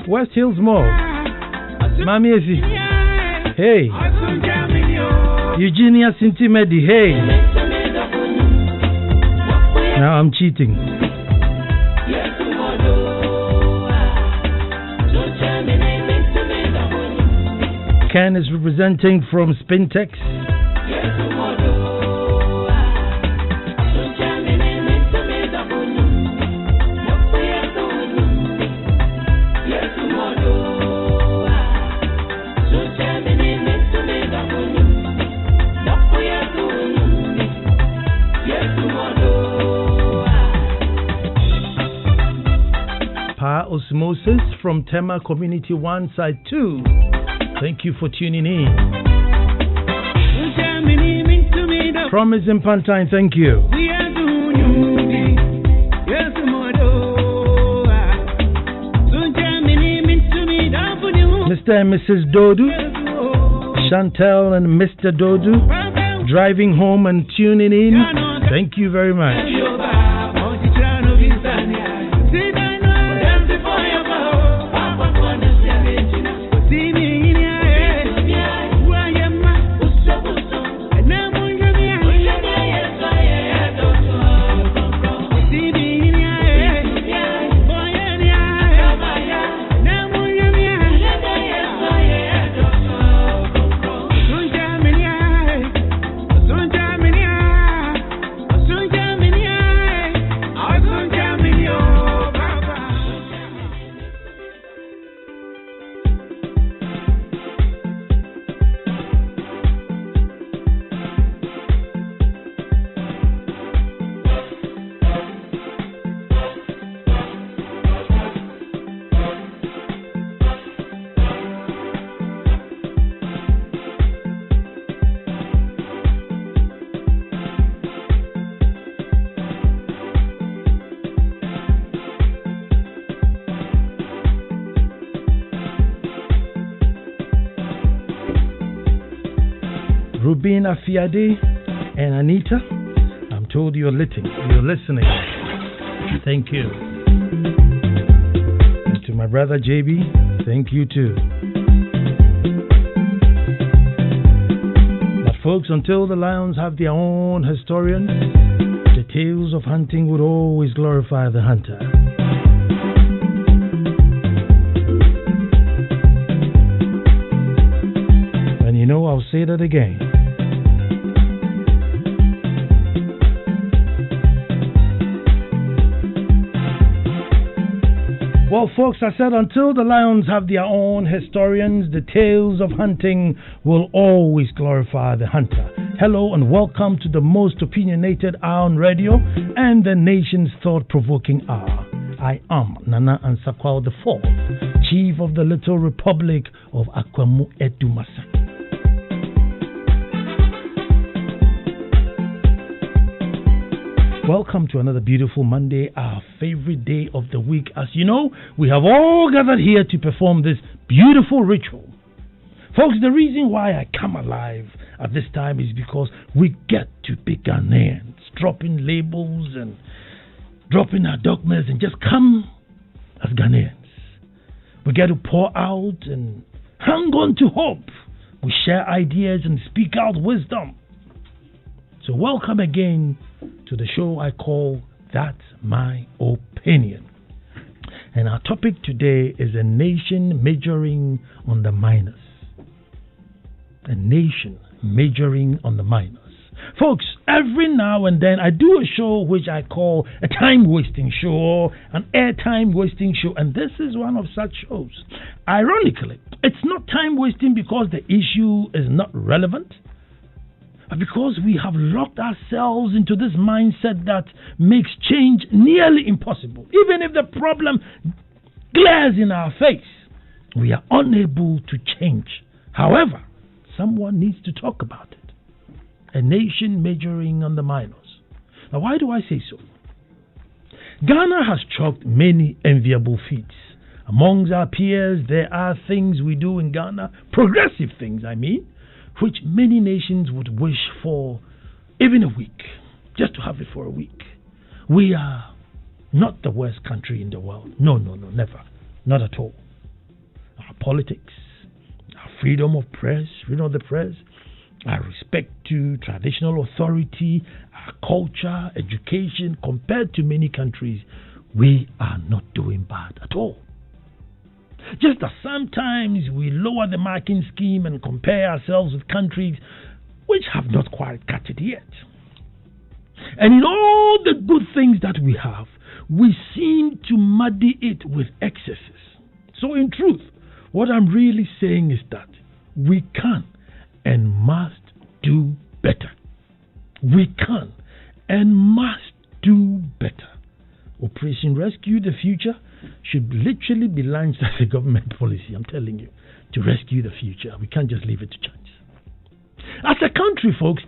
West Hills Mall. Mami Ezi. Hey. Eugenia Sintimedi. Hey. Now I'm cheating. Ken is representing from Spintex. Osmosis from Tema Community 1 Side 2. Thank you for tuning in. Promise in Pantine, thank you. Mr. and Mrs. Dodu, Chantel and Mr. Dodu, driving home and tuning in. Thank you very much. Rubina Fiade and Anita, I'm told you're listening. Thank you. And to my brother JB, thank you too. But folks, until the lions have their own historians, the tales of hunting would always glorify the hunter. And you know, I'll say that again. Well, folks, I said until the lions have their own historians, the tales of hunting will always glorify the hunter. Hello and welcome to the most opinionated hour on radio and the nation's thought-provoking hour. I am Nana Ansah Kwao IV, Chief of the Little Republic of Akwamu Edumasa. Welcome to another beautiful Monday, our favorite day of the week. As you know, we have all gathered here to perform this beautiful ritual. Folks, the reason why I come alive at this time is because we get to be Ghanaians, dropping labels and dropping our dogmas and just come as Ghanaians. We get to pour out and hang on to hope. We share ideas and speak out wisdom. So welcome again to the show I call That's My Opinion. And our topic today is a nation majoring on the minors. A nation majoring on the minors. Folks, every now and then I do a show which I call a time-wasting show, an airtime-wasting show, and this is one of such shows. Ironically, it's not time-wasting because the issue is not relevant, but because we have locked ourselves into this mindset that makes change nearly impossible. Even if the problem glares in our face, we are unable to change. However, someone needs to talk about it. A nation majoring on the minors. Now, why do I say so? Ghana has chalked many enviable feats. Amongst our peers, there are things we do in Ghana, progressive things, which many nations would wish for even a week, just to have it for a week. We are not the worst country in the world. No, never. Not at all. politics, our freedom of press, freedom of the press, our respect to traditional authority, our culture, education, compared to many countries, we are not doing bad at all. Just as sometimes we lower the marking scheme and compare ourselves with countries which have not quite cut it yet. And in all the good things that we have, we seem to muddy it with excesses. So in truth, what I'm really saying is that we can and must do better. We can and must do better. Operation Rescue the Future should literally be launched as a government policy, I'm telling you, to rescue the future. We can't just leave it to chance. As a country, folks,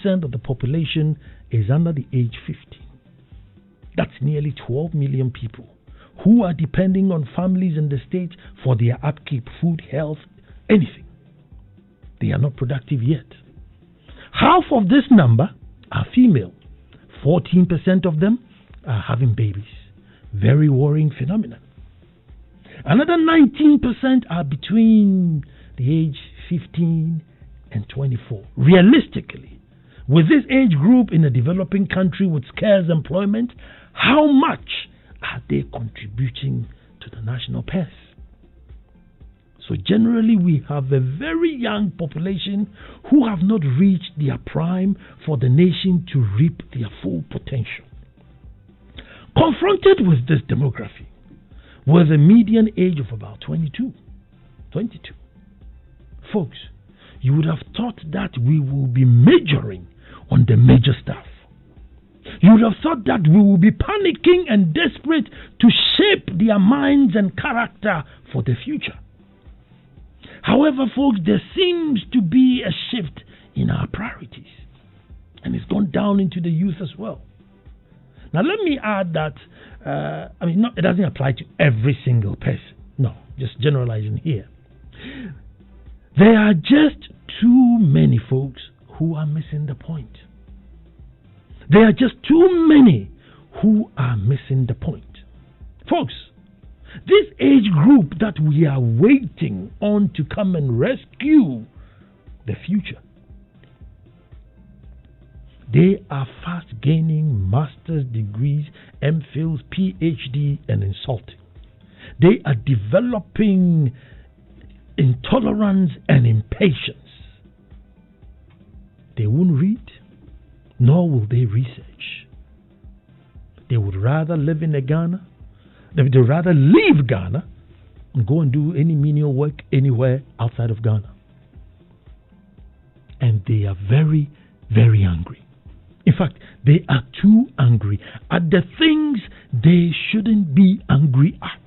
38% of the population is under the age 15. That's nearly 12 million people who are depending on families in the state for their upkeep, food, health, anything. They are not productive yet. Half of this number are female. 14% of them are having babies. Very worrying phenomenon. Another 19% are between the age 15 and 24. Realistically, with this age group in a developing country with scarce employment, how much are they contributing to the national purse? So generally, we have a very young population who have not reached their prime for the nation to reap their full potential. Confronted with this demography, with a median age of about 22, folks, you would have thought that we will be majoring on the major stuff. You would have thought that we will be panicking and desperate to shape their minds and character for the future. However, folks, there seems to be a shift in our priorities, and it's gone down into the youth as well. Now, let me add that, it doesn't apply to every single person. No, just generalizing here. There are just too many folks who are missing the point. There are just too many who are missing the point. Folks, this age group that we are waiting on to come and rescue the future, they are fast gaining master's degrees, MPhils, PhD, and insulting. They are developing intolerance and impatience. They won't read, nor will they research. They would rather live in Ghana. They would rather leave Ghana and go and do any menial work anywhere outside of Ghana. And they are very, very angry. In fact, they are too angry at the things they shouldn't be angry at.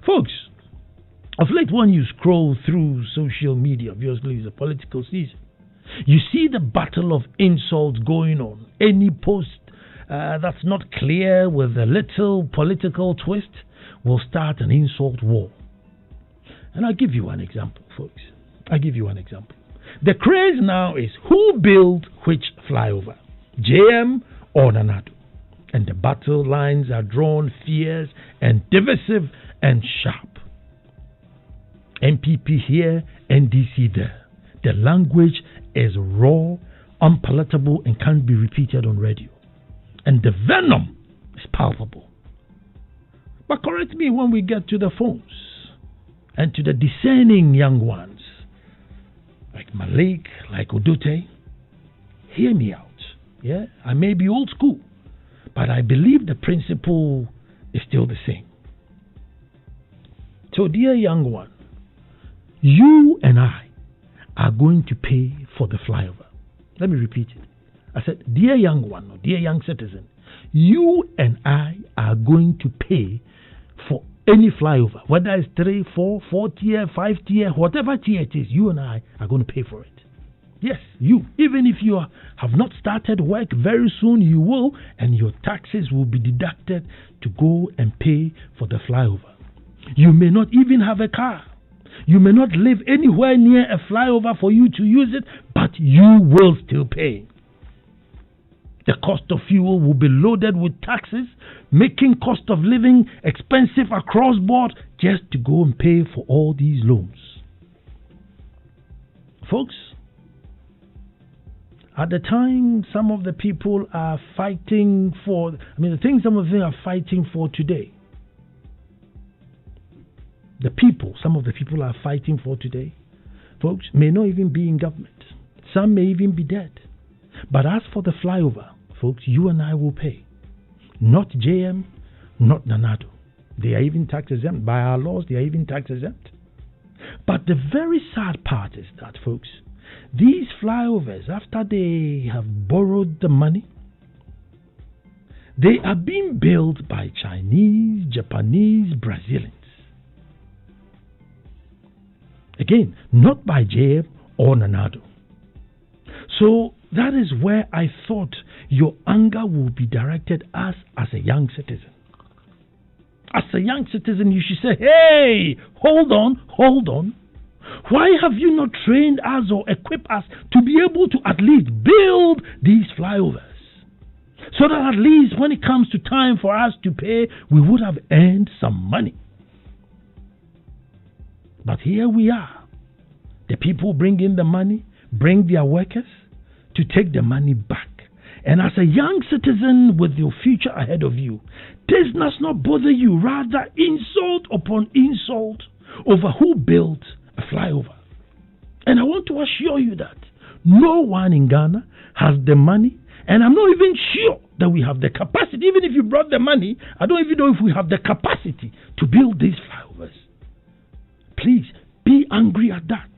Folks, of late when you scroll through social media, obviously it's a political season, you see the battle of insults going on. Any post that's not clear with a little political twist will start an insult war. And I'll give you an example, folks. I'll give you an example. The craze now is who built which flyover, JM or Nanado. And the battle lines are drawn fierce and divisive and sharp. MPP here, NDC there. The language is raw, unpalatable, and can't be repeated on radio. And the venom is palpable. But correct me when we get to the phones and to the discerning young ones, like Malik, like Odote. Hear me out. Yeah, I may be old school, but I believe the principle is still the same. So, dear young one, you and I are going to pay for the flyover. Let me repeat it. I said, dear young one, or dear young citizen, you and I are going to pay for any flyover, whether it's 3, 4, 4 tier, 5 tier, whatever tier it is, you and I are going to pay for it. Yes, you. Even if you have not started work, very soon you will, and your taxes will be deducted to go and pay for the flyover. You may not even have a car. You may not live anywhere near a flyover for you to use it, but you will still pay. The cost of fuel will be loaded with taxes, making cost of living expensive across board just to go and pay for all these loans. Folks, at the time, some of the people are fighting for, the things some of them are fighting for today. Some of the people are fighting for today, folks, may not even be in government. Some may even be dead. But as for the flyover, folks, you and I will pay. Not JM, not Nanado. They are even tax exempt. By our laws, they are even tax exempt. But the very sad part is that, folks, these flyovers, after they have borrowed the money, they are being built by Chinese, Japanese, Brazilians. Again, not by JM or Nanado. So that is where I thought your anger will be directed as a young citizen. As a young citizen, you should say, hey, hold on. Why have you not trained us or equipped us to be able to at least build these flyovers? So that at least when it comes to time for us to pay, we would have earned some money. But here we are. The people bring in the money, bring their workers to take the money back. And as a young citizen with your future ahead of you, this does not bother you. Rather, insult upon insult over who built a flyover. And I want to assure you that no one in Ghana has the money, and I'm not even sure that we have the capacity. Even if you brought the money, I don't even know if we have the capacity to build these flyovers. Please, be angry at that.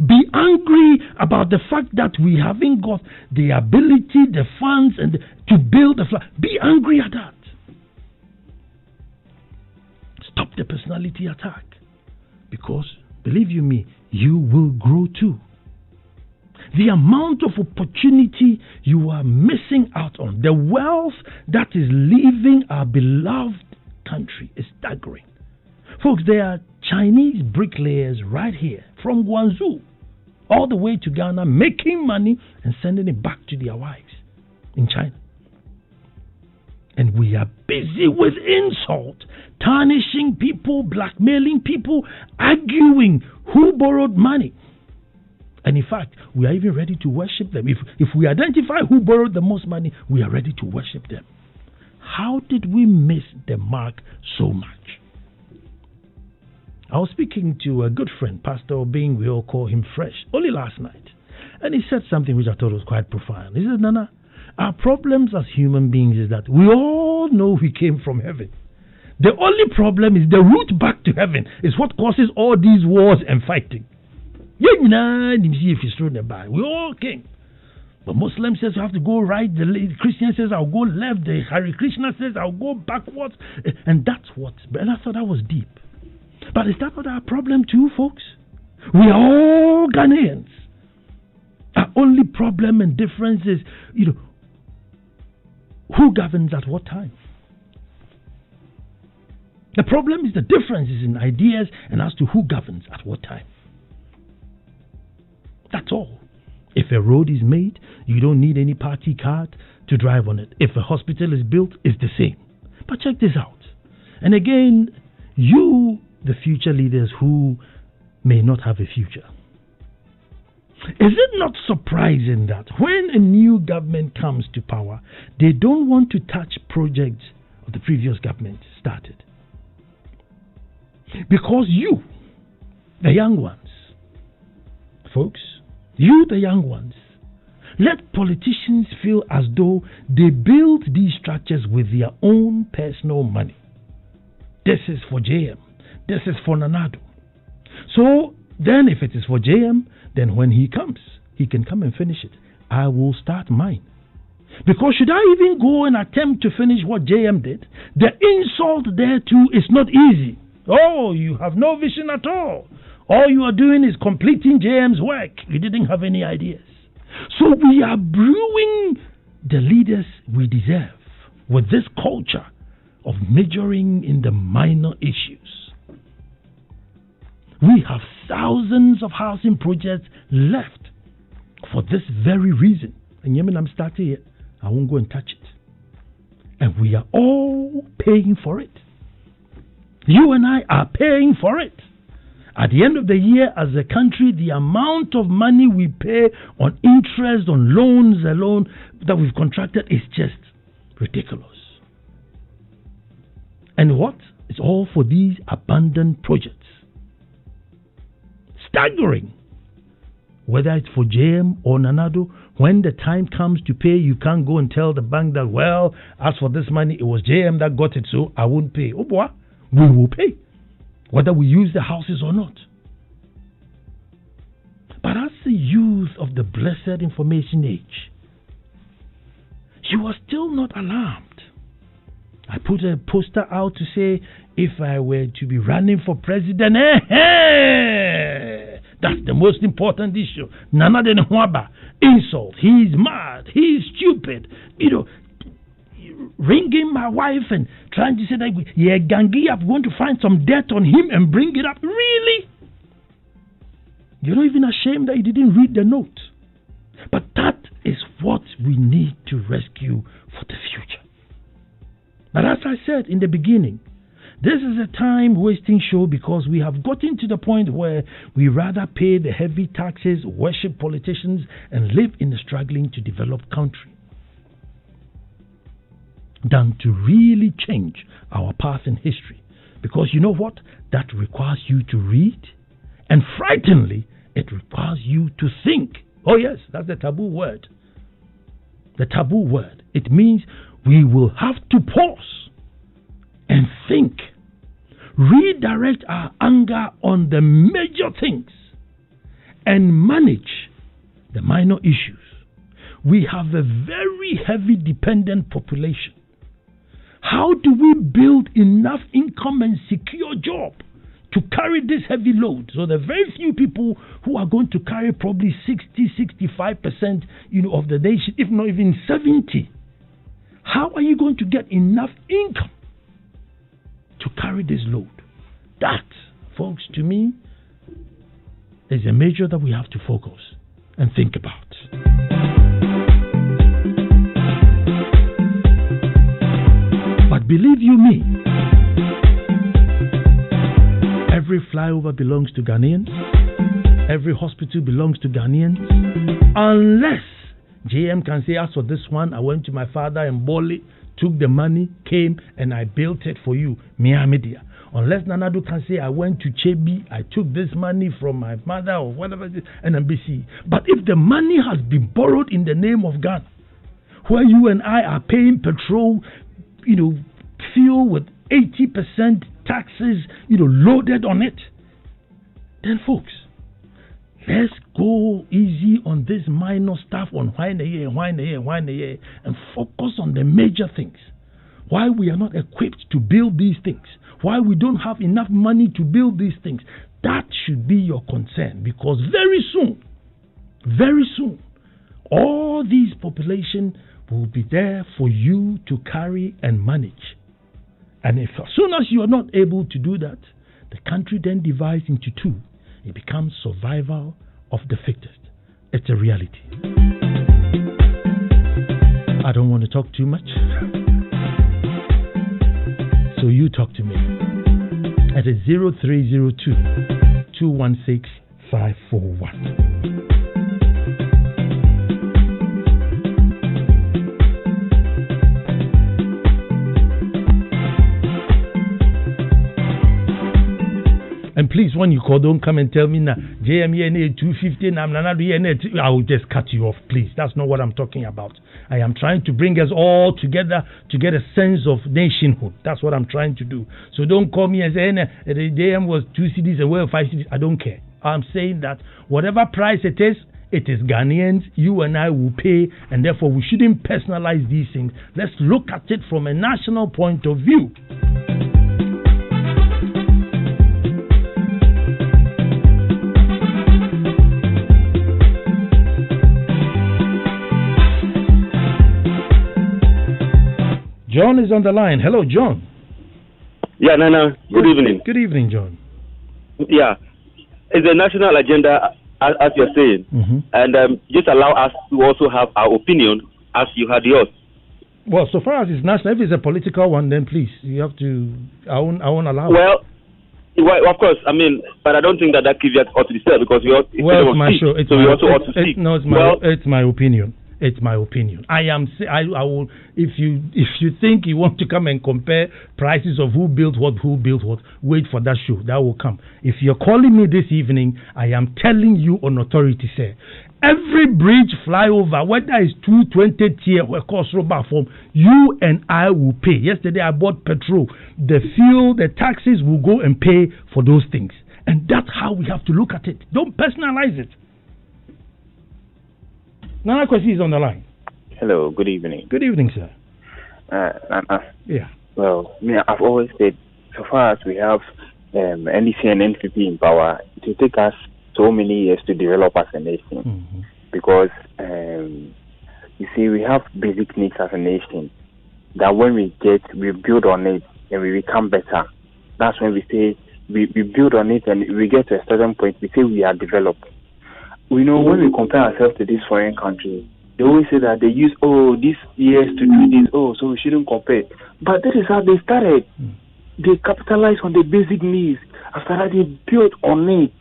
Be angry about the fact that we haven't got the ability, the funds, and to build the flag. Be angry at that. Stop the personality attack. Because, believe you me, you will grow too. The amount of opportunity you are missing out on, the wealth that is leaving our beloved country is staggering. Folks, there are Chinese bricklayers right here from Guangzhou all the way to Ghana making money and sending it back to their wives in China. And we are busy with insult, tarnishing people, blackmailing people, arguing who borrowed money. And in fact, we are even ready to worship them. If we identify who borrowed the most money, we are ready to worship them. How did we miss the mark so much? I was speaking to a good friend, Pastor Obing, we all call him Fresh, only last night. And he said something which I thought was quite profound. He said, Nana, our problems as human beings is that we all know we came from heaven. The only problem is the route back to heaven is what causes all these wars and fighting. We all came. The Muslim says you have to go right, the Christian says I'll go left, the Hare Krishna says I'll go backwards. And that's what, and I thought that was deep. But is that not our problem too, folks? We are all Ghanaians. Our only problem and difference is, who governs at what time? The problem is the differences in ideas and as to who governs at what time. That's all. If a road is made, you don't need any party card to drive on it. If a hospital is built, it's the same. But check this out. And again, you, the future leaders who may not have a future. Is it not surprising that when a new government comes to power, they don't want to touch projects of the previous government started? Because you, the young ones, folks, you, the young ones, let politicians feel as though they build these structures with their own personal money. This is for JM. This is for Nanado. So then if it is for JM, then when he comes, he can come and finish it. I will start mine. Because should I even go and attempt to finish what JM did, the insult there too is not easy. Oh, you have no vision at all. All you are doing is completing JM's work. You didn't have any ideas. So we are brewing the leaders we deserve with this culture of majoring in the minor issues. We have thousands of housing projects left for this very reason. and I'm starting it, I won't go and touch it. And we are all paying for it. You and I are paying for it. At the end of the year, as a country, the amount of money we pay on interest, on loans alone that we've contracted is just ridiculous. And what? It's all for these abandoned projects. Staggering. Whether it's for JM or Nanado, when the time comes to pay, you can't go and tell the bank that, well, as for this money, it was JM that got it, so I won't pay. Oh boy, we will pay, whether we use the houses or not. But as the youth of the blessed information age, you are still not alarmed. I put a poster out to say, if I were to be running for president, that's the most important issue. Nana de Nwaba, insult. He's mad. He's stupid. Ringing my wife and trying to say that gangi up, going to find some dirt on him and bring it up. Really? You're not even ashamed that you didn't read the note. But that is what we need to rescue for the future. But as I said in the beginning, this is a time-wasting show because we have gotten to the point where we rather pay the heavy taxes, worship politicians, and live in a struggling to develop country than to really change our path in history. Because you know what? That requires you to read, and frighteningly, it requires you to think. Oh yes, that's the taboo word. The taboo word. It means we will have to pause and think. Redirect our anger on the major things and manage the minor issues. We have a very heavy dependent population. How do we build enough income and secure job to carry this heavy load? So there are very few people who are going to carry probably 60-65% of the nation, if not even 70%. How are you going to get enough income to carry this load? That, folks, to me, is a measure that we have to focus and think about. But believe you me, every flyover belongs to Ghanaians. Every hospital belongs to Ghanaians. Unless JM can say, as for this one, I went to my father in Boli, took the money, came, and I built it for you, Mia Media. Unless Nanado can say, I went to Chebi, I took this money from my mother or whatever it is, NBC. But if the money has been borrowed in the name of Ghana, where you and I are paying petrol, fuel with 80% taxes, loaded on it, then folks, let's go easy on this minor stuff on why and focus on the major things. Why we are not equipped to build these things. Why we don't have enough money to build these things. That should be your concern, because very soon, all these population will be there for you to carry and manage. And if as soon as you are not able to do that, the country then divides into two. It becomes survival of the fittest. It's a reality. I don't want to talk too much. So you talk to me at 0302 216 541. And please, when you call, don't come and tell me now, JME 250, I will just cut you off, please. That's not what I'm talking about. I am trying to bring us all together to get a sense of nationhood. That's what I'm trying to do. So don't call me and say, the JM was 2 cedis and well 5 cedis. I don't care. I'm saying that whatever price it is Ghanaians, you and I will pay, and therefore we shouldn't personalize these things. Let's look at it from a national point of view. John is on the line. Hello, John. Yeah, Nana. Good evening. Good evening, John. Yeah. It's a national agenda as you're saying, and just allow us to also have our opinion as you had yours. Well, so far as it's national, if it's a political one, then please, you have to. I won't allow. Well, of course. I mean, but I don't think that caveat ought to be said because we ought to it's my show. So we also ought to speak. No, it's my opinion. It's my opinion. I will. If you think you want to come and compare prices of who built what, wait for that show. That will come. If you're calling me this evening, I am telling you on authority, sir. Every bridge flyover, whether it's 220 tier or cost rubber form, you and I will pay. Yesterday I bought petrol. The fuel, the taxes will go and pay for those things. And that's how we have to look at it. Don't personalize it. Nana Kwesi is on the line. Hello, good evening. Good evening, sir. Nana. Yeah. Well, I've always said, so far as we have NDC and NPP in power, it will take us so many years to develop as a nation. Because, you see, we have basic needs as a nation that when we build on it and we become better. That's when we say, we build on it and we get to a certain point, we say we are developed. We know when we compare ourselves to these foreign countries, they always say that they use, these years to do this, so we shouldn't compare. But that is how they started. They capitalized on the basic needs. After that, they built on it.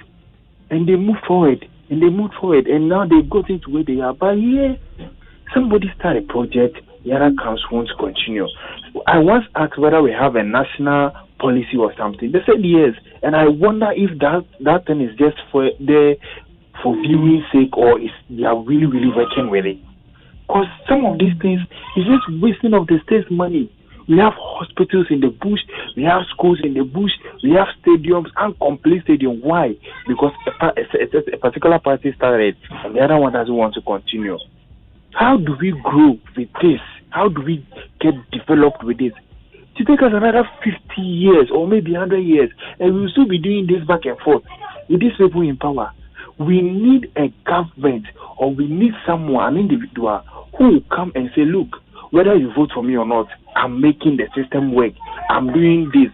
And they moved forward. And now they got into where they are. But here, somebody started a project, the other council wants to continue. I once asked whether we have a national policy or something. They said yes. And I wonder if that thing is just for viewing sake or they are really, really working with it. Because some of these things is just wasting of the state's money. We have hospitals in the bush, we have schools in the bush, we have stadiums, incomplete stadium. Why? Because a particular party started and the other one doesn't want to continue. How do we grow with this? How do we get developed with this? To take us another 50 years or maybe 100 years, and we will still be doing this back and forth with these people in power. We need a government or we need someone, an individual, who will come and say, look, whether you vote for me or not, I'm making the system work. I'm doing this.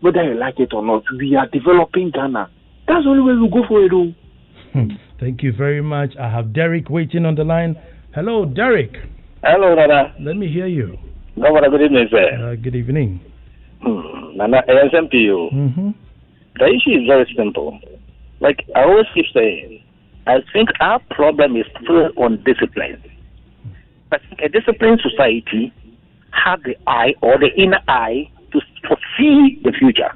Whether you like it or not, we are developing Ghana. That's the only way we'll go for it all. Thank you very much. I have Derek waiting on the line. Hello, Derek. Hello, Nana. Let me hear you. Good evening, sir. Good evening. Nana, ASM to you. The issue is very simple. Like I always keep saying, I think our problem is still on discipline. I think a disciplined society has the eye or the inner eye to foresee the future.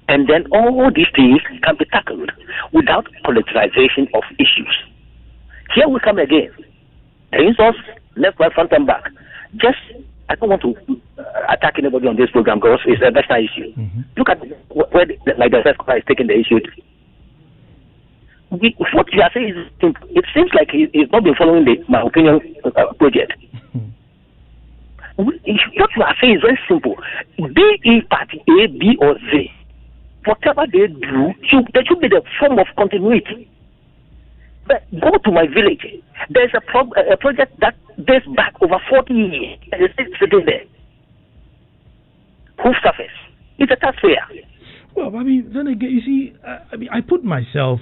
And then all these things can be tackled without politicization of issues. Here we come again. The insults, left, right, front and back. I don't want to attack anybody on this program because it's a national issue. Look at where the Ansah Kwao is taking the issue to. What you are saying is simple. It seems like he's not been following my opinion project. What you are saying is very simple. Be it party A, B, or Z, whatever they do, there should be the form of continuity. But go to my village. There's a project that dates back over 40 years and it's still sitting there. Who suffers? It's a taxpayer. Well, I mean, then again, you see, I put myself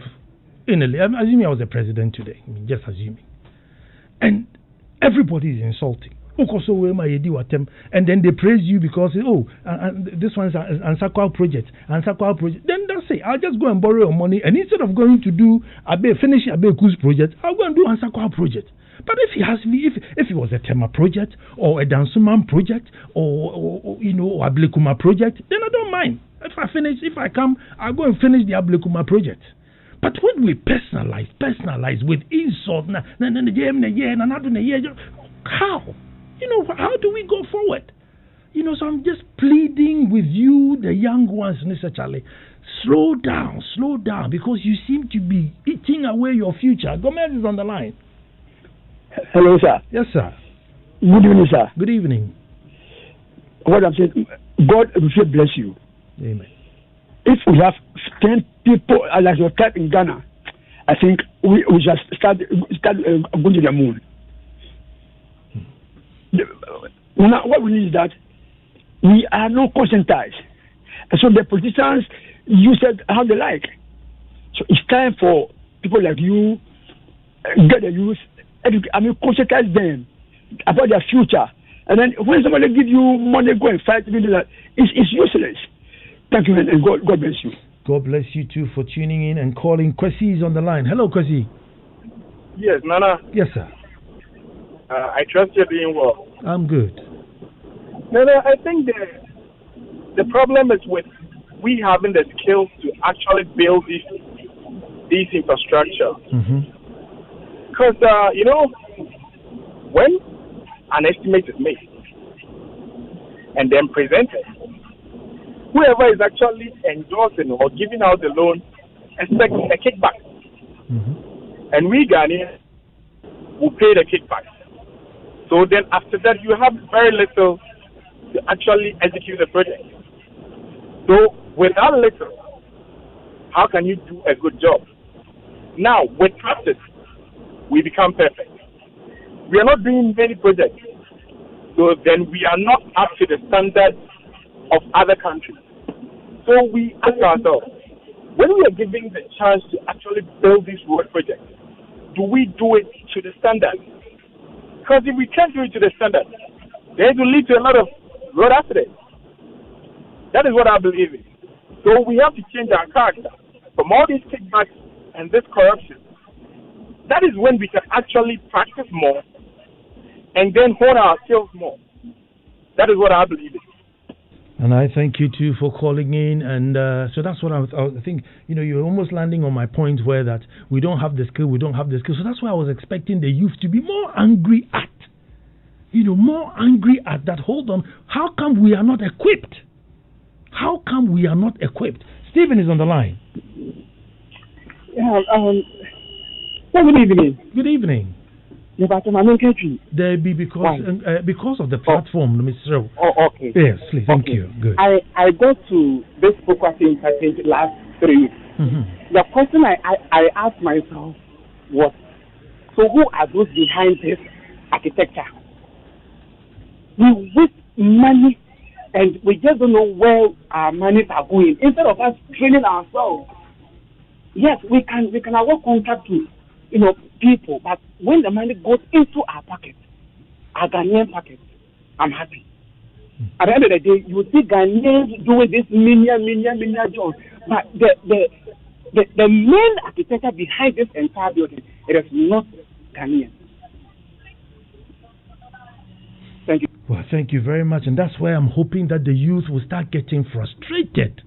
in I'm assuming I was the president today. I mean, just assuming. And everybody is insulting. And then they praise you because, this one is Ansah Kwao project. Ansah Kwao project. Then they'll say, I'll just go and borrow your money. And instead of going to do finish Abe Ku's project, I'll go and do Ansah Kwao project. But if it was a Tema project or a Dansuman project or Ablekuma project, then I don't mind. If I come, I'll go and finish the Ablekuma project. But when we personalize with insult, how? How do we go forward? So I'm just pleading with you, the young ones, Mr. Charlie, slow down, because you seem to be eating away your future. Gomez is on the line. Hello, sir. Yes, sir. Good evening, sir. Good evening. What I'm saying, God will bless you. Amen. If we have 10 people like your type in Ghana, I think we just start going to the moon. Now, what we need is that we are not conscientized. And so the politicians use it how they like. So it's time for people like you get the youth, conscientize them about their future. And then when somebody gives you money, go and fight. It's useless. Thank you, and God bless you. God bless you too for tuning in and calling. Kwesi is on the line. Hello, Kwesi. Yes, Nana. Yes, sir. I trust you're doing well. I'm good. Nana, I think the problem is with we having the skills to actually build these infrastructure. Because, when an estimate is made and then presented, whoever is actually endorsing or giving out the loan expects a kickback. And we Ghanaians will pay the kickback. So then after that, you have very little to actually execute the project. So without little, how can you do a good job? Now, with practice, we become perfect. We are not doing many projects. So then we are not up to the standard of other countries. So we ask ourselves, when we are given the chance to actually build this road project, do we do it to the standard? Because if we can't do it to the standard, then it will lead to a lot of road accidents. That is what I believe in. So we have to change our character from all these kickbacks and this corruption. That is when we can actually practice more and then hone our skills more. That is what I believe in. And I thank you too for calling in. And so that's what I think, you're almost landing on my point where that we don't have the skill. So that's why I was expecting the youth to be more angry at, that. Hold on, how come we are not equipped? Stephen is on the line. Yeah, good evening. Good evening. There be because of the platform, Mr. Oh, okay. Yes, please. Thank you. Good. I got to this focusing the last 3 weeks. The question I asked myself was, so who are those behind this architecture? We waste money and we just don't know where our monies are going. Instead of us training ourselves, yes, we can award contract to people, but when the money goes into our pocket, our Ghanaian pocket, I'm happy. At the end of the day, you see Ghanaians doing this million jobs, but the main architecture behind this entire building, it is not Ghanaian. Thank you. Well, thank you very much, and that's why I'm hoping that the youth will start getting frustrated.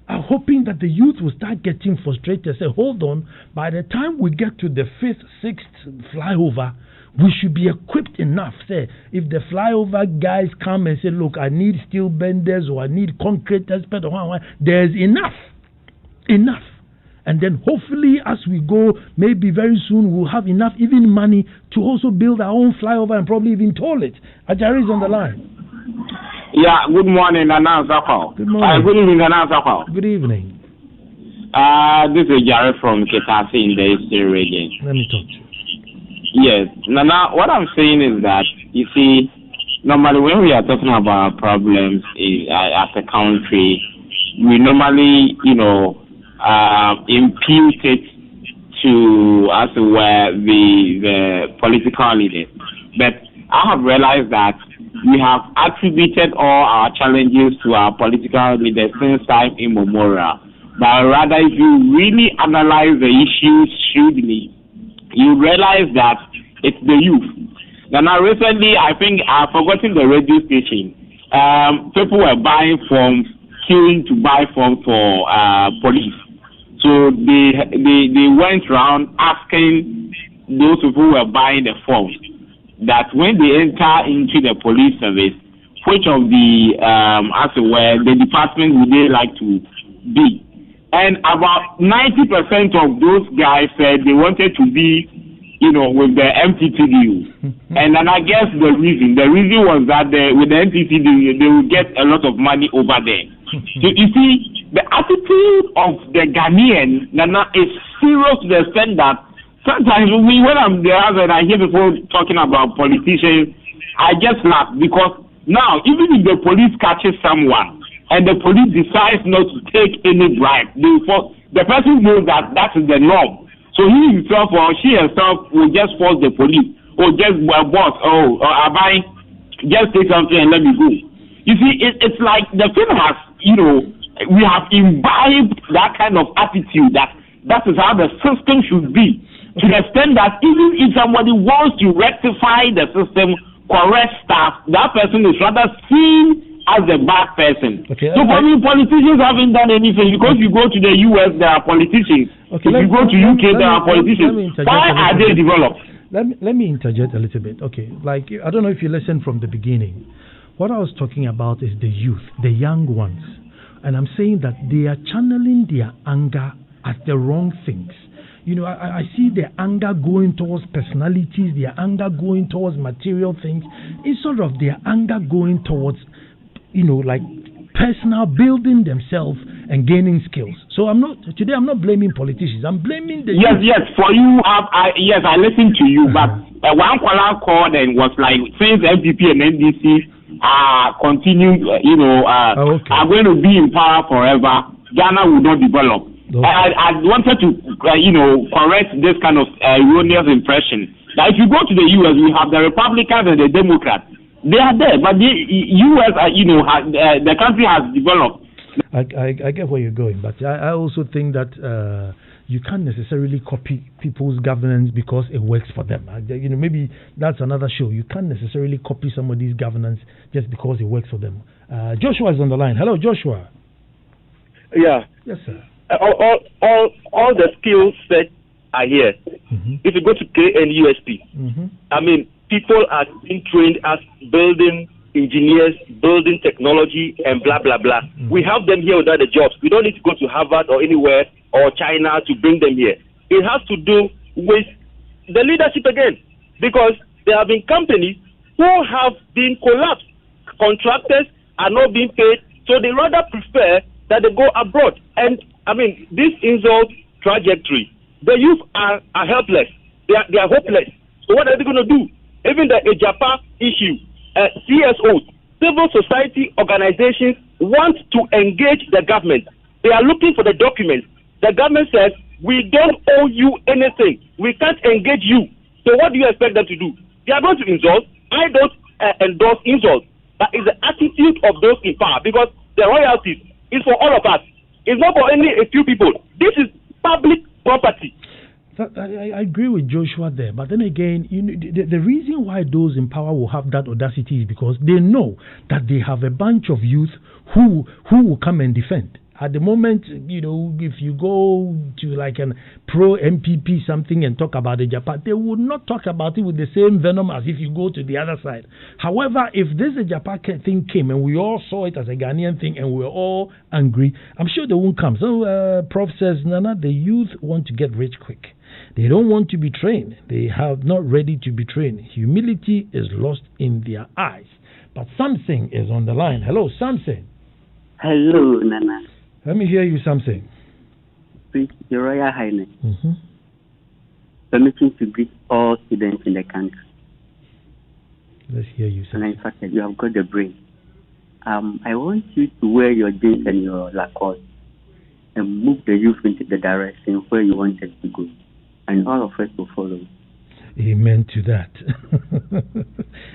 I'm hoping that the youth will start getting frustrated. Say, hold on, by the time we get to the 5th, 6th flyover, we should be equipped enough. Say, if the flyover guys come and say, look, I need steel benders or I need concrete expert, there's enough. And then hopefully as we go, maybe very soon we'll have enough even money to also build our own flyover and probably even toll it. Ajari is on the line. Yeah, good morning, Ansah Kwao. Good morning. Good evening, Ansah Kwao. Good evening. This is Jared from Ketasi in the Eastern region. Let me talk to you. Yes. Nana, what I'm saying is that, you see, normally when we are talking about problems as a country, we normally, impute it to, as it were, the political leaders. But I have realized that we have attributed all our challenges to our political leaders since time immemorial. But rather, if you really analyze the issues shrewdly, you realize that it's the youth. Now, recently, I think I've forgotten the radio station. People were buying forms, queuing to buy forms for police. So they went around asking those people who were buying the forms that when they enter into the police service, which of the, as it were, the department would they like to be? And about 90% of those guys said they wanted to be, with the MTTDU. And then I guess the reason was that with the MTTDU, they would get a lot of money over there. So you see, the attitude of the Ghanaian, Nana, is serious to the extent that sometimes when I'm there and I hear people talking about politicians, I just laugh because now, even if the police catches someone and the police decides not to take any bribe, the person knows that that is the norm. So he himself or she herself will just force the police or just boss, Abai, just take something and let me go. You see, it's like the film has, we have imbibed that kind of attitude that is how the system should be. To the extent that even if somebody wants to rectify the system, correct stuff, that person is rather seen as a bad person. Okay, so for me, politicians haven't done anything because you go to the US, there are politicians. Okay, if you go to UK, there are politicians. Why are they developed? Let me interject a little bit. Okay, like I don't know if you listened from the beginning. What I was talking about is the youth, the young ones, and I'm saying that they are channeling their anger at the wrong things. I see their anger going towards personalities, their anger going towards material things, instead of their anger going towards like personal building themselves and gaining skills. So I'm not blaming politicians. I'm blaming the yes. For you, I listened to you, but one caller called and was like, since MPP and NDC are continuing, are going to be in power forever, Ghana will not develop. Okay. I wanted to, correct this kind of erroneous impression. That if you go to the US, we have the Republicans and the Democrats. They are there, but the U.S., the country has developed. I get where you're going, but I also think that you can't necessarily copy people's governance because it works for them. Maybe that's another show. You can't necessarily copy somebody's governance just because it works for them. Joshua is on the line. Hello, Joshua. Yeah. Yes, sir. All the skill sets are here. Mm-hmm. If you go to KNUSP, I mean, people are being trained as building engineers, building technology, and blah, blah, blah. Mm-hmm. We have them here without the jobs. We don't need to go to Harvard or anywhere or China to bring them here. It has to do with the leadership again, because there have been companies who have been collapsed. Contractors are not being paid, so they rather prefer that they go abroad. And, I mean, this insult trajectory, the youth are helpless. They are hopeless. So what are they going to do? Even the Ejapa issue, CSOs, civil society organizations want to engage the government. They are looking for the documents. The government says, we don't owe you anything. We can't engage you. So what do you expect them to do? They are going to insult. I don't endorse insult. That is the attitude of those in power, because the royalties is for all of us. It's not for only a few people. This is public property. I agree with Joshua there, but then again, the reason why those in power will have that audacity is because they know that they have a bunch of youth who will come and defend. At the moment, if you go to like an pro-MPP something and talk about the Japan, they would not talk about it with the same venom as if you go to the other side. However, if this Japan thing came and we all saw it as a Ghanaian thing and we were all angry, I'm sure they won't come. So Prof says, Nana, the youth want to get rich quick. They don't want to be trained. They are not ready to be trained. Humility is lost in their eyes. But Samson is on the line. Hello, Samson. Hello, Nana. Let me hear you, Samson. Please, Your Royal Highness. Permission to greet all students in the country. Let's hear you, Samson. And in fact, you have got the brain. I want you to wear your jeans and your Lacoste and move the youth into the direction where you want us to go. And all of us will follow. Amen to that.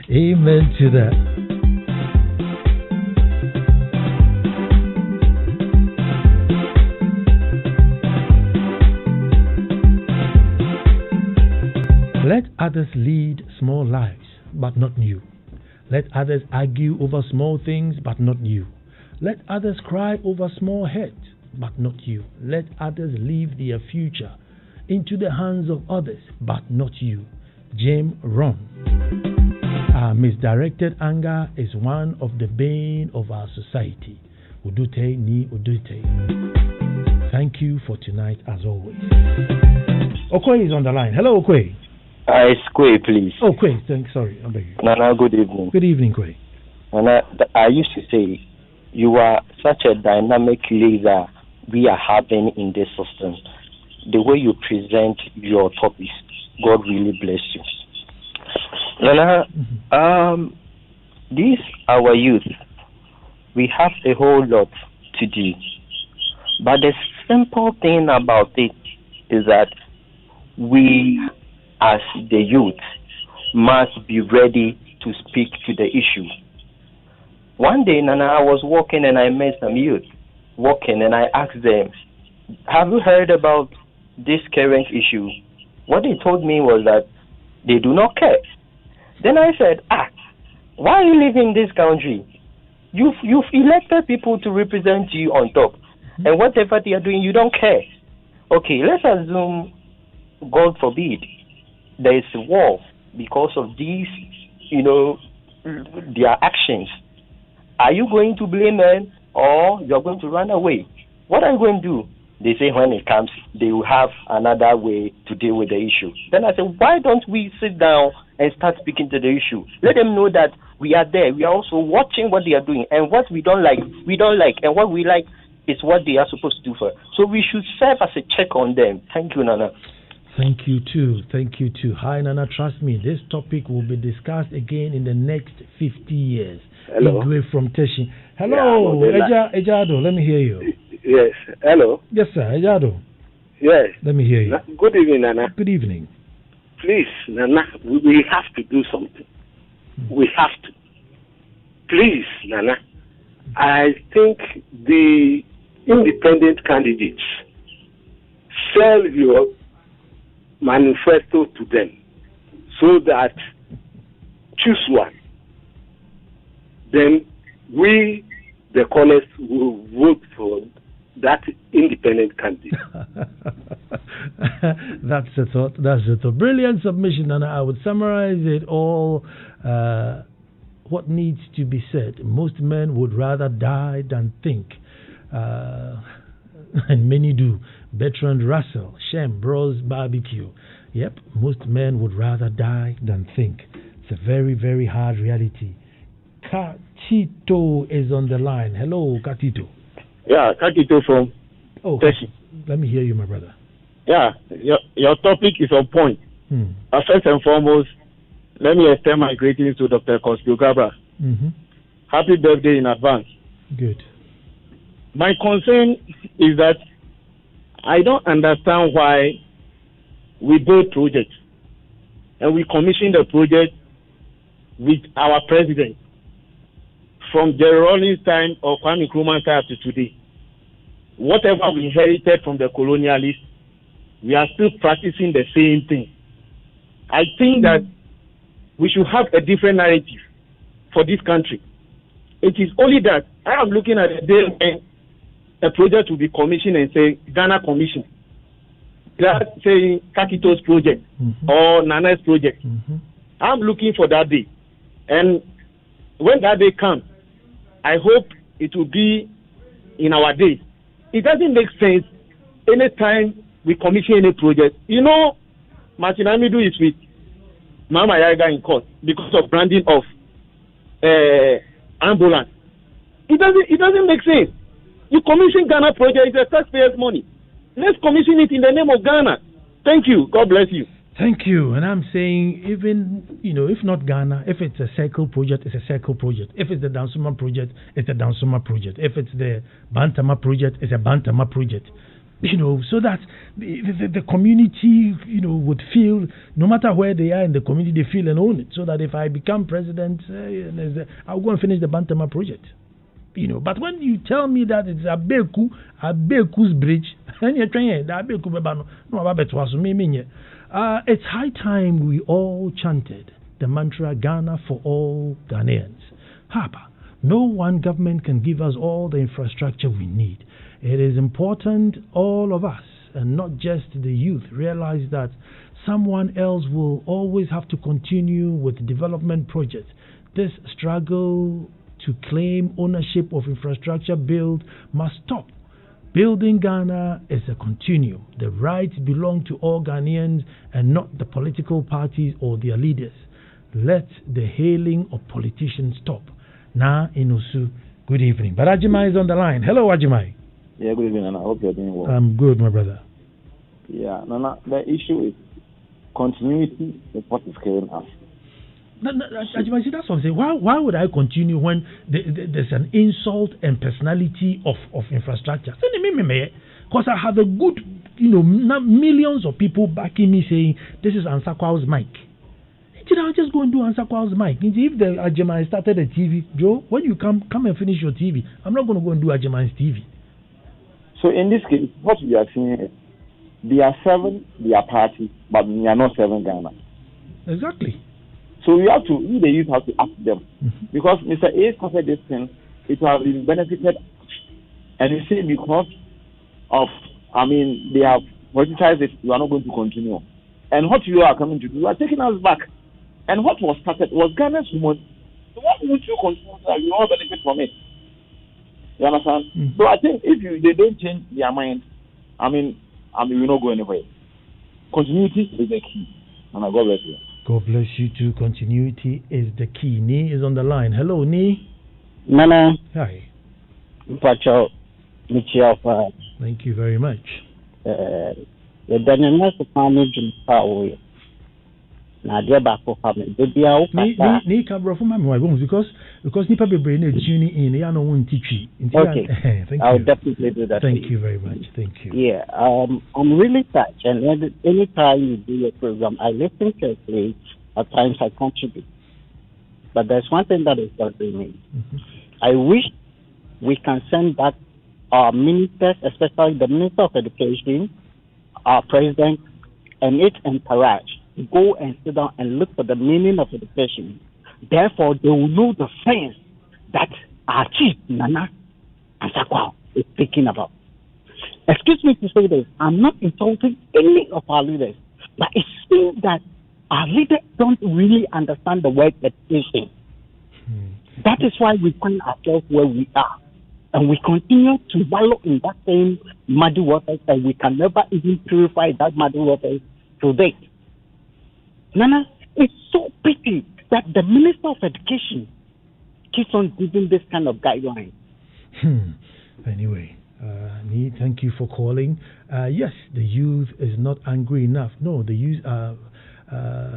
Amen to that. Let others lead small lives, but not you. Let others argue over small things, but not you. Let others cry over small heads, but not you. Let others leave their future into the hands of others, but not you. James Ron. Our misdirected anger is one of the bane of our society. Udute ni udute. Thank you for tonight, as always. Okwe is on the line. Hello, Okwe. It's Kwei, please. Oh, Kwei. Sorry, I beg you. Nana, good evening. Good evening, Kwei. Nana, I used to say, you are such a dynamic leader we are having in this system. The way you present your topics, God really bless you. Nana, these our youth, we have a whole lot to do. But simple thing about it is that we, as the youth, must be ready to speak to the issue. One day, Nana, I was walking and I met some youth walking, and I asked them, have you heard about this current issue? What they told me was that they do not care. Then I said, why are you living in this country? You've elected people to represent you on top, and whatever they are doing, you don't care. Okay, let's assume, God forbid, there is a war because of these, their actions. Are you going to blame them, or you're going to run away? What are you going to do? They say when it comes, they will have another way to deal with the issue. Then I said, why don't we sit down and start speaking to the issue? Let them know that we are there. We are also watching what they are doing, and what we don't like, and what we like is what they are supposed to do for us. So we should serve as a check on them. Thank you, Nana. Thank you too. Hi, Nana. Trust me, this topic will be discussed again in the next 50 years. Hello. Igwe from Teshi. Hello, Ejado. Let me hear you. Yes. Hello. Yes, sir. Ejado. Yes. Let me hear you. Good evening, Nana. Good evening. Please, Nana, we have to do something. We have to. Please, Nana. I think the independent candidates, sell your manifesto to them so that choose one. Then we, the callers, will vote for that independent candidate. That's the thought. Brilliant submission, and I would summarize it all. What needs to be said? Most men would rather die than think. And many do. Bertrand Russell, Shem Bros Barbecue. Yep, most men would rather die than think. It's a very, very hard reality. Katito is on the line. Hello, Katito. Yeah, Katito from Teshi. Let me hear you, my brother. Yeah, your topic is on point. First and foremost, let me extend my greetings to Dr. Kospio Gabra. Happy birthday in advance. Good. My concern is that I don't understand why we build projects and we commission the project with our president from Jerry Rawlings' time or Kwame Nkrumah's time to today. Whatever we inherited from the colonialists, we are still practicing the same thing. I think that we should have a different narrative for this country. It is only that I am looking at the day when a project will be commissioned and say Ghana Commission. That's saying Kakito's project or Nana's project. I'm looking for that day. And when that day comes, I hope it will be in our days. It doesn't make sense anytime we commission any project. Martin Amidu is with Mama Yaga in court because of branding of ambulance. It doesn't make sense. You commission Ghana project, it's a taxpayers' money. Let's commission it in the name of Ghana. Thank you. God bless you. Thank you. And I'm saying, even, if not Ghana, if it's a circle project, it's a circle project. If it's the Dansuma project, it's a Dansuma project. If it's the Bantama project, it's a Bantama project. So that the community, would feel, no matter where they are in the community, they feel and own it. So that if I become president, I'll go and finish the Bantama project. But when you tell me that it's Abeku's bridge, it's high time we all chanted the mantra Ghana for all Ghanaians. No one government can give us all the infrastructure we need. It is important all of us, and not just the youth, realize that someone else will always have to continue with development projects. This struggle to claim ownership of infrastructure built must stop. Building Ghana is a continuum. The rights belong to all Ghanaians and not the political parties or their leaders. Let the hailing of politicians stop. Na Inusu, good evening. But Ajimai is on the line. Hello, Ajimai. Yeah, good evening, Nana. I hope you're doing well. I'm good, my brother. Yeah, Nana, the issue is continuity is what is killing us. Ajimai, see, that's what I'm saying. Why would I continue when there's an insult and personality of infrastructure? Because I have a good, millions of people backing me saying, this is Ansah Kwao's mic. I'll just go and do Ansah Kwao's mic. If the Ajamai started a TV, Joe, when you come and finish your TV, I'm not going to go and do Ajamai's TV. So in this case, what we are seeing is they are serving their party, but we are not serving Ghana. Exactly. So we the youth have to ask them. Because Mr. A said this thing, it has been benefited, and you see because of, they have politicized it, you are not going to continue. And what you are coming to do, you are taking us back. And what was started was Ghana's money. So what would you continue? You all benefit from it. You understand? So I think if they don't change their mind, we will not go anywhere. Continuity is the key. And God bless you. God bless you too. Continuity is the key. Nee is on the line. Hello, Nee. Nana. Hi. Pacho. Thank you very much. The dynamic family power. Nadia Bako family. Nee can bro from my bones because Nipa be brain tuning in. You know one teaching. Okay. Thank I'll you. definitely do that. Thank you very much. Thank you. Yeah. I'm really touched, and anytime you do your program, I listen carefully. At times I contribute, but there's one thing that is bothering me. I wish we can send back our ministers, especially the Minister of Education, our President, and its entourage, go and sit down and look for the meaning of education. Therefore, they will know the things that our chief, Nana Ansah Kwao, is speaking about. Excuse me to say this, I'm not insulting any of our leaders, but it seems that our leaders don't really understand the word education. That is why we find ourselves where we are. And we continue to wallow in that same muddy water, and we can never even purify that muddy water to date. Nana, it's so pity that the Minister of Education keeps on giving this kind of guidelines. Anyway, Nee, thank you for calling. Yes, the youth is not angry enough. No, the youth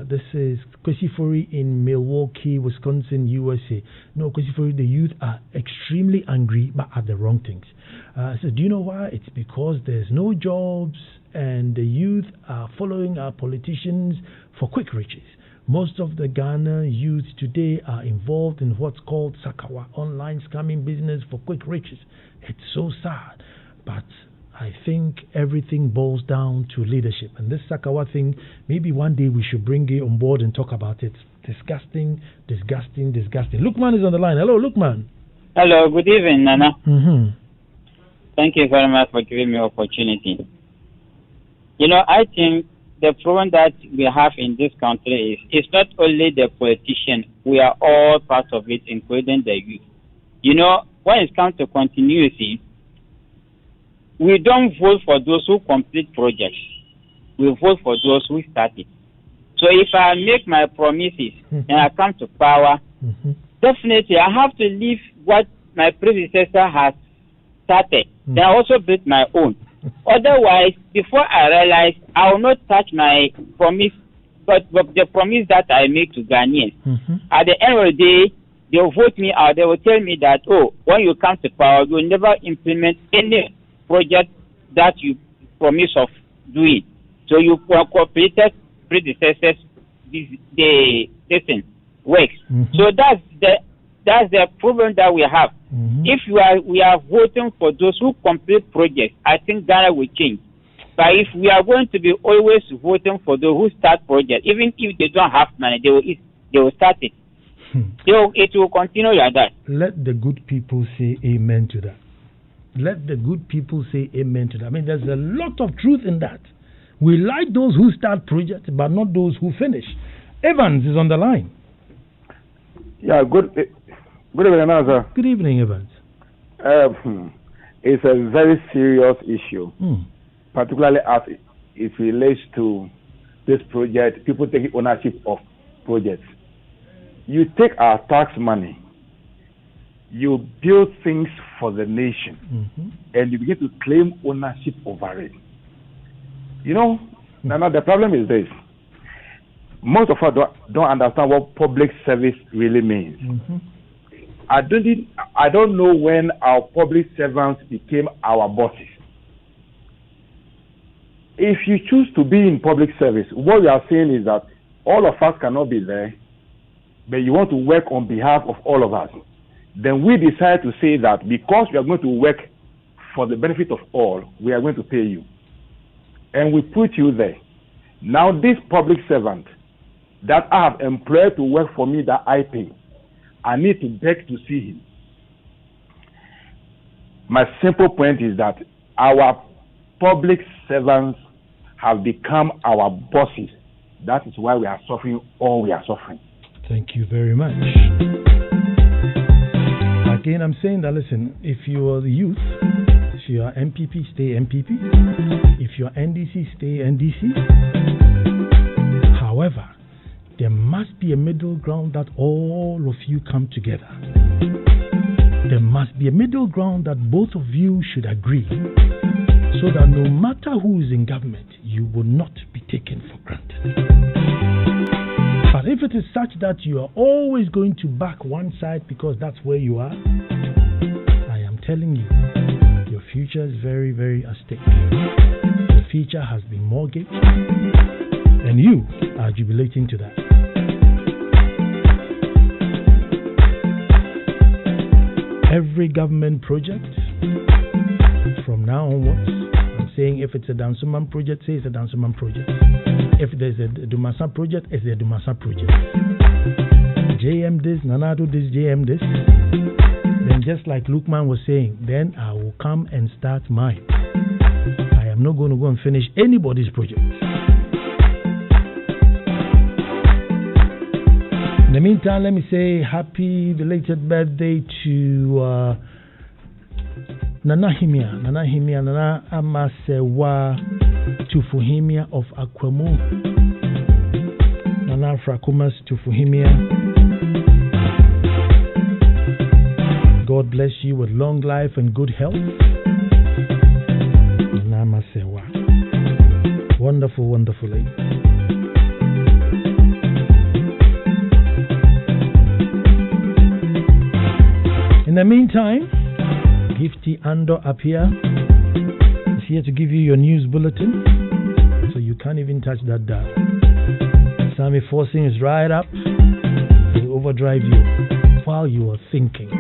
this is Kwesifori in Milwaukee, Wisconsin, USA. No, Kwesifori, the youth are extremely angry but at the wrong things. So do you know why? It's because there's no jobs and the youth are following our politicians for quick riches. Most of the Ghana youth today are involved in what's called Sakawa, online scamming business for quick riches. It's so sad, but I think everything boils down to leadership. And this Sakawa thing, maybe one day we should bring it on board and talk about it. Disgusting. Lukman is on the line. Hello, Lukman. Hello, good evening, Nana. Thank you very much for giving me the opportunity. I think the problem that we have in this country is it's not only the politician, we are all part of it, including the youth. When it comes to continuity, we don't vote for those who complete projects. We vote for those who start it. So if I make my promises and I come to power, definitely I have to leave what my predecessor has started. Then I also build my own. Otherwise, before I realize, I will not touch my promise, but the promise that I make to Ghanaians. At the end of the day, they will vote me out. They will tell me that, when you come to power, you will never implement any project that you promise of doing. So you cooperated predecessors, works. So that's the problem that we have. If we are voting for those who complete projects, I think Ghana will change. But if we are going to be always voting for those who start projects, even if they don't have money, they will start it. It will continue like that. Let the good people say amen to that. Let the good people say amen to that. I mean, there's a lot of truth in that. We like those who start projects, but not those who finish. Evans is on the line. Yeah, good evening, sir. Good evening, Evans. It's a very serious issue, particularly as it relates to this project. People taking ownership of projects. You take our tax money, you build things for the nation, and you begin to claim ownership over it. Nana, the problem is this. Most of us don't understand what public service really means. I don't know when our public servants became our bosses. if you choose to be in public service, what we are saying is that all of us cannot be there, but you want to work on behalf of all of us. Then we decide to say that because we are going to work for the benefit of all, we are going to pay you. And we put you there. Now this public servant that I have employed to work for me that I pay, I need to beg to see him. My simple point is that our public servants have become our bosses. That is why we are suffering all we are suffering. Thank you very much. Again, I'm saying that, listen, if you are the youth, if you are MPP, stay MPP. If you are NDC, stay NDC. However, there must be a middle ground that all of you come together. There must be a middle ground that both of you should agree, so that no matter who is in government, you will not be taken for granted. But if it is such that you are always going to back one side because that's where you are, I am telling you, your future is very, very at stake. Your future has been mortgaged, and you are jubilating to that. Every government project from now onwards, I'm saying if it's a Dansuman project, say it's a Dansuman project. If there's a Dumasa project, it's a Dumasa project. JM this, Nanado this, JM this. Then just like Lukman was saying, then I will come and start mine. I am not going to go and finish anybody's project. In the meantime, let me say happy belated birthday to Nana Himia, Nana Amasewa Tufuhimia of Akwamo, Nana Frakumas Tufuhimia. God bless you with long life and good health. Nana Amasewa. Wonderful, wonderful lady. In the meantime, Gifty Ando up here is here to give you your news bulletin, so you can't even touch that dial. Sammy Forcing is right up to overdrive you while you are thinking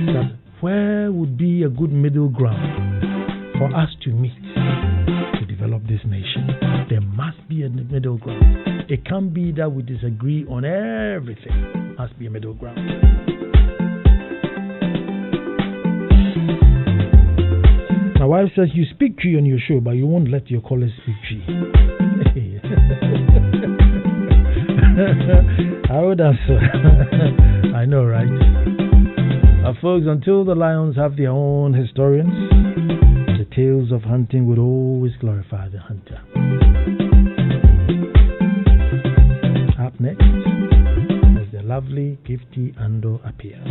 that where would be a good middle ground for us to meet to develop this nation. There must be a middle ground. It can't be that we disagree on everything. There must be a middle ground. My wife says you speak Cree on your show, but you won't let your callers speak Cree. I would answer. I know, right? Folks, until the lions have their own historians, the tales of hunting would always glorify the hunter. Up next, as the lovely Gifty Ando appears.